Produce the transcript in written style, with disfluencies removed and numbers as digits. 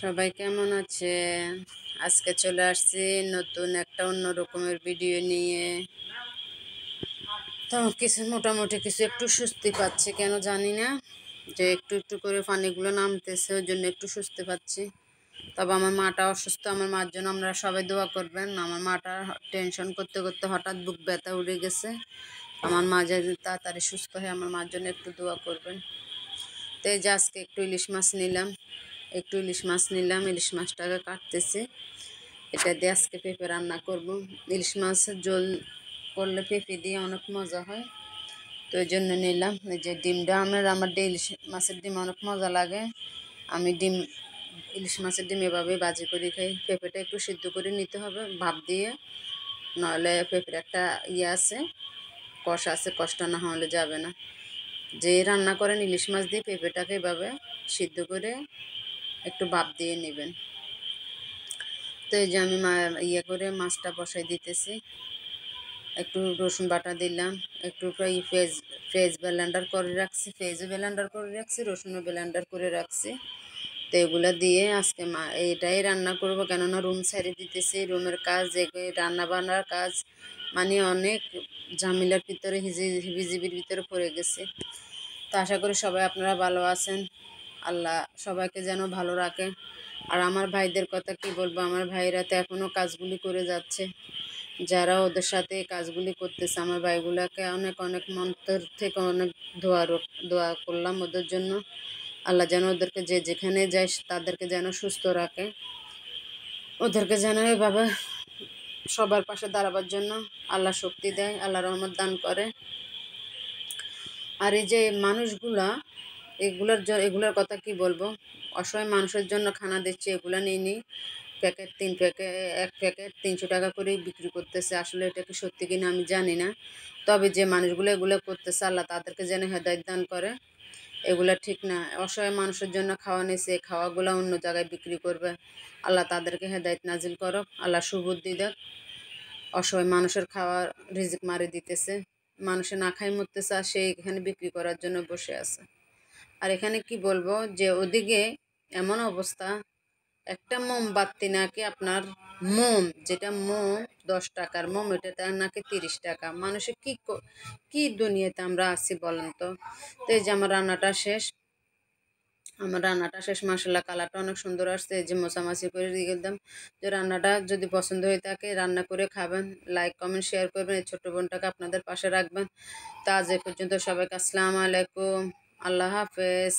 সবাই কেমন আছেন? আজকে চলে আসছি নতুন একটা অন্য রকমের ভিডিও নিয়ে। তো কিছু মোটামুটি কিছু একটু স্বস্তি পাচ্ছি, কেন জানি না, যে একটু একটু করে পানিগুলো নামতেছে, ওই জন্য একটু স্বস্তি পাচ্ছি। তবে আমার মাটা অসুস্থ, আমার মার জন্য আপনারা সবাই দোয়া করবেন। আমার মাটা টেনশন করতে করতে হঠাৎ বুক ব্যথা উঠে গেছে। আমার মা যদি তাড়াতাড়ি সুস্থ হয়, আমার মার জন্য একটু দোয়া করবেন। তো এই যে আজকে একটু ইলিশ মাছ নিলাম, ইলিশ মাছটাকে কাটতেছি। এটা দিয়ে আজকে পেঁপে রান্না করব। ইলিশ মাছের ঝোল করলে পেঁপে দিয়ে অনেক মজা হয়, তো ওই জন্য নিলাম। এই যে ডিমটা আমার ইলিশ মাছের ডিম অনেক মজা লাগে। আমি ইলিশ মাছের ডিম এভাবেই ভাজি করে খাই। পেঁপেটা একটু সিদ্ধ করে নিতে হবে ভাপ দিয়ে, নাহলে পেঁপের একটা আছে, কষা আছে, কষটা না হলে যাবে না। যে রান্না করেন ইলিশ মাছ দিয়ে পেঁপেটাকে এভাবে সিদ্ধ করে একটু ভাপ দিয়ে নেবেন। তো এই যে আমি করে মাছটা বসাই দিতেছি। একটু রসুন বাটা দিলাম, একটু ফ্রেজ ব্লেন্ডার করে রাখছি, রসুনও ব্লেন্ডার করে রাখছি। তো এগুলো দিয়ে আজকে এটাই রান্না করব, কেননা রুম ছেড়ে দিতেছি। রুমের কাজ, রান্না বান্নার কাজ মানে অনেক ঝামেলার ভিতরে, হিজিবিজিবির ভিতরে পড়ে গেছে। তো আশা করি সবাই আপনারা ভালো আছেন, আল্লাহ সবাইকে যেন ভালো রাখে। আর আমার ভাইদের কথা কি বলবো, আমার ভাইরা তো এখনও কাজগুলি করে যাচ্ছে। যারা ওদের সাথে কাজগুলি করতেছে, আমার ভাইগুলোকে অনেক অনেক মন্তর থেকে অনেক দোয়া করলাম ওদের জন্য। আল্লাহ যেন ওদেরকে যে যেখানে যায় তাদেরকে যেন সুস্থ রাখে, ওদেরকে যেন এভাবে সবার পাশে দাঁড়াবার জন্য আল্লাহ শক্তি দেয়, আল্লাহ রহমত দান করে। আর এই যে মানুষগুলা, এগুলোর কথা কি বলবো, অসহায় মানুষের জন্য খানা দিচ্ছে, এগুলা নিয়ে প্যাকেট 1 প্যাকেট 300 টাকা করে বিক্রি করতেছে। আসলে এটা কি সত্যি কিনা আমি জানি না, তবে যে মানুষগুলো এগুলো করতেছে আল্লাহ তাদেরকে যেন হেদায়েত দান করে। এগুলা ঠিক না, অসহায় মানুষের জন্য খাওয়া নিয়েছে, খাওয়াগুলো অন্য জায়গায় বিক্রি করবে। আল্লাহ তাদেরকে হেদায়েত নাজিল করো, আল্লাহ সুবুদ্ধি দেখ। অসহায় মানুষের খাওয়া রিজিক মারি দিতেছে, মানুষে না খাই মরতেছে, আর সে এখানে বিক্রি করার জন্য বসে আছে। আর এখানে কি বলবো, যে ওদিকে এমন অবস্থা, একটা মোমবাতি নাকি আপনার, যেটা মোম 10 টাকার মোম, এটা নাকি 30 টাকা। মানুষের কি দুনিয়াতে আমরা আছি বলেন তো। তো এই যে আমার রান্নাটা শেষ, মাসাল্লাহ কালারটা অনেক সুন্দর আসছে। এই যে মোছামাছি করে দিয়ে গেলাম। যে রান্নাটা যদি পছন্দ হয়ে থাকে রান্না করে খাবেন, লাইক কমেন্ট শেয়ার করবেন, এই ছোট্ট বোনটাকে আপনাদের পাশে রাখবেন। তা আজ এ পর্যন্ত, সবাইকে আসসালামু আলাইকুম, আল্লাহ হাফেজ।